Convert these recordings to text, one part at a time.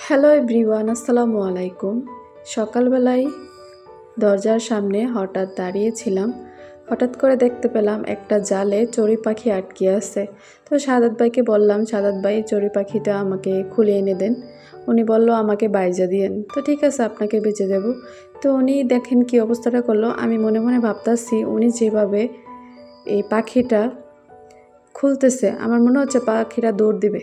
Hello everyone, আসসালামু আলাইকুম। সকালবেলায় দরজার সামনে হঠাৎ দাঁড়িয়েছিলাম। হঠাৎ করে দেখতে পেলাম একটা জালে চড়ুই পাখি আটকে আছে। তো সাদাত ভাইকে বললাম, সাদাত ভাই চড়ুই পাখিটা আমাকে খুলে এনে দেন। উনি বলল আমাকে বাইজা দিয়েন। তো ঠিক আছে, আপনাকে বেঁচে দেব। তো উনি দেখেন কি অবস্থাটা করলো। আমি মনে মনে ভাবতাছি উনি যেভাবে এই পাখিটা খুলতেছে, আমার মনে হচ্ছে পাখিটা দৌড় দিবে।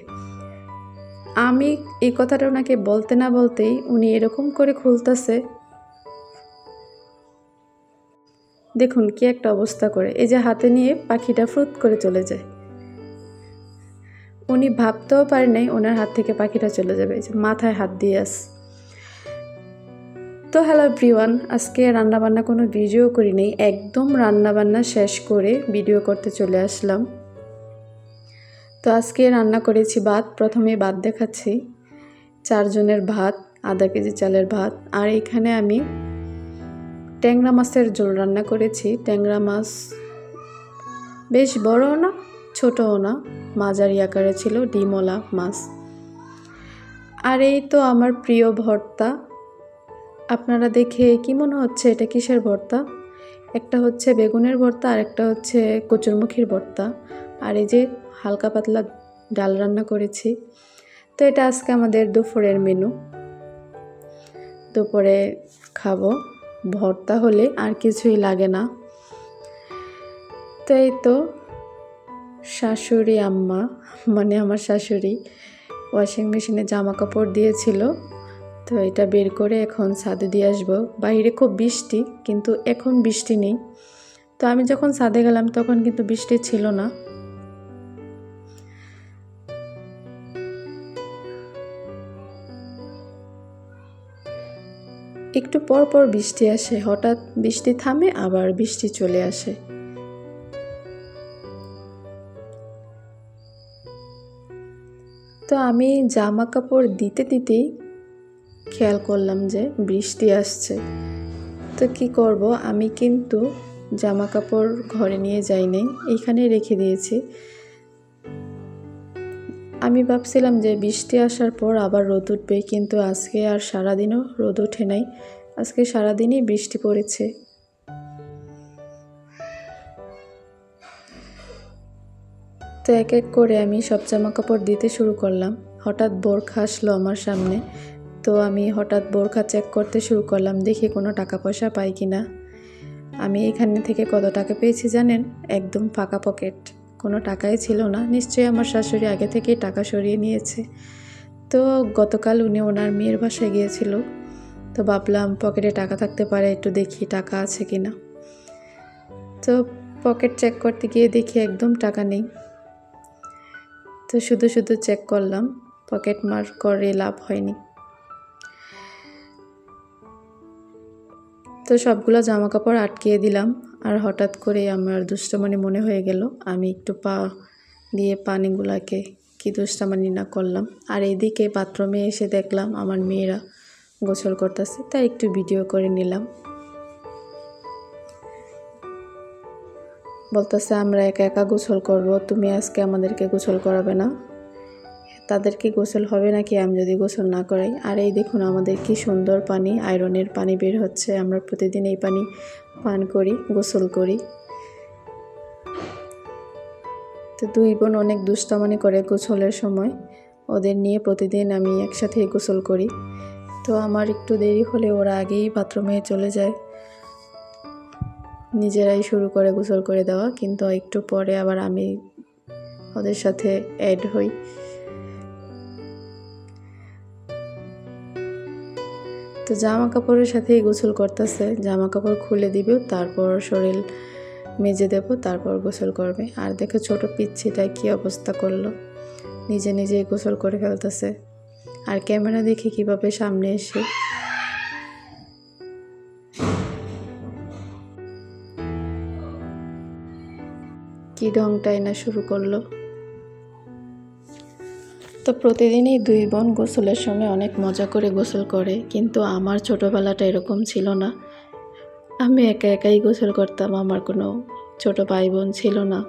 আমি এই কথাটা ওনাকে বলতে না বলতেই উনি এরকম করে খুলতেছে, দেখুন কি একটা অবস্থা করে। এই যে হাতে নিয়ে পাখিটা ফ্রুত করে চলে যায়। উনি ভাবতেও পারে নাই ওনার হাত থেকে পাখিটা চলে যাবে। যে মাথায় হাত দিয়ে আস। তো হ্যালো এভরিওয়ান, আজকে রান্নাবান্না কোনো ভিডিও করি নেই, একদম রান্নাবান্না শেষ করে ভিডিও করতে চলে আসলাম। তো আজকে রান্না করেছি ভাত। প্রথমে ভাত দেখাচ্ছি, 4 জনের ভাত, আধা কেজি চালের ভাত। আর এখানে আমি ট্যাংরা মাছের ঝোল রান্না করেছি। ট্যাংরা মাছ বেশ বড়ও না ছোটও না, মাঝারি আকারে ছিল, ডিমওয়ালা মাছ। আর এই তো আমার প্রিয় ভর্তা। আপনারা দেখে কি মনে হচ্ছে এটা কিসের ভর্তা? একটা হচ্ছে বেগুনের ভর্তা আর একটা হচ্ছে কচুরমুখির ভর্তা। আর এই যে হালকা পাতলা ডাল রান্না করেছি। তো এটা আজকে আমাদের দুপুরের মেনু। দুপুরে খাবো, ভর্তা হলে আর কিছুই লাগে না। তো এই তো শাশুড়ি আম্মা, মানে আমার শাশুড়ি ওয়াশিং মেশিনে জামা কাপড় দিয়েছিল। তো এটা বের করে এখন ছাদে দিয়ে আসবো। বাইরে খুব বৃষ্টি, কিন্তু এখন বৃষ্টি নেই। তো আমি যখন ছাদে গেলাম তখন কিন্তু বৃষ্টি ছিল না। একটু পর পর বৃষ্টি আসে, হঠাৎ বৃষ্টি থামে আবার বৃষ্টি চলে আসে। তো আমি জামা কাপড় দিতে দিতেই খেয়াল করলাম যে বৃষ্টি আসছে। তো কি করব, আমি কিন্তু জামা কাপড় ঘরে নিয়ে যাই নাই, এইখানেই রেখে দিয়েছি। আমি ভাবছিলাম যে বৃষ্টি আসার পর আবার রোদ উঠবে, কিন্তু আজকে আর সারাদিনও রোদ ওঠে নাই। আজকে সারাদিনই বৃষ্টি পড়েছে। তো এক এক করে আমি সব জামা কাপড় দিতে শুরু করলাম। হঠাৎ বোরখা আসলো আমার সামনে। তো আমি হঠাৎ বোরখা চেক করতে শুরু করলাম, দেখি কোনো টাকা পয়সা পাই কিনা। আমি এখানে থেকে কত টাকা পেয়েছি জানেন? একদম ফাঁকা পকেট, কোনো টাকাই ছিল না। নিশ্চয়ই আমার শাশুড়ি আগে থেকেই টাকা সরিয়ে নিয়েছে। তো গতকাল উনি ওনার মেয়ের বাসায় গিয়েছিল। তো ভাবলাম পকেটে টাকা থাকতে পারে, একটু দেখি টাকা আছে কিনা। তো পকেট চেক করতে গিয়ে দেখি একদম টাকা নেই। তো শুধু শুধু চেক করলাম, পকেট মার করে লাভ হয়নি। তো সবগুলো জামা কাপড় আটকিয়ে দিলাম। আর হঠাৎ করে আমার দুষ্টমানি মনে হয়ে গেল, আমি একটু পা দিয়ে পানিগুলাকে কি দুষ্টামানি না করলাম। আর এইদিকে বাথরুমে এসে দেখলাম আমার মেয়েরা গোসল করতেছে, তাই একটু ভিডিও করে নিলাম। বলতেছে আমরা একা একা গোসল করব, তুমি আজকে আমাদেরকে গোসল করাবে না। তাদেরকে গোসল হবে নাকি আমি যদি গোসল না করাই? আর এই দেখুন আমাদের কি সুন্দর পানি, আয়রনের পানি বের হচ্ছে। আমরা প্রতিদিন এই পানি পান করি, গোসল করি। তো 2 বোন অনেক দুষ্টামানি করে গোসলের সময়। ওদের নিয়ে প্রতিদিন আমি একসাথেই গোসল করি। তো আমার একটু দেরি হলে ওরা আগেই বাথরুমে চলে যায়, নিজেরাই শুরু করে গোসল করে দেওয়া। কিন্তু একটু পরে আবার আমি ওদের সাথে অ্যাড হই। তো জামা কাপড়ের সাথেই গোসল করতেছে। জামা কাপড় খুলে দিবে, তারপর শরীর মেজে দেব, তারপর গোসল করবে। আর দেখো ছোট পিচ্ছিটা কি অবস্থা করলো, নিজে নিজেই গোসল করে ফেলতেছে। আর ক্যামেরা দেখে কিভাবে সামনে এসে কি ঢংটাই না শুরু করলো। তো প্রতিদিনই 2 বোন গোসলের সময় অনেক মজা করে গোসল করে, কিন্তু আমার ছোটোবেলাটা এরকম ছিল না। আমি একা একাই গোসল করতাম, আমার কোনো ছোট ভাই বোন ছিল না।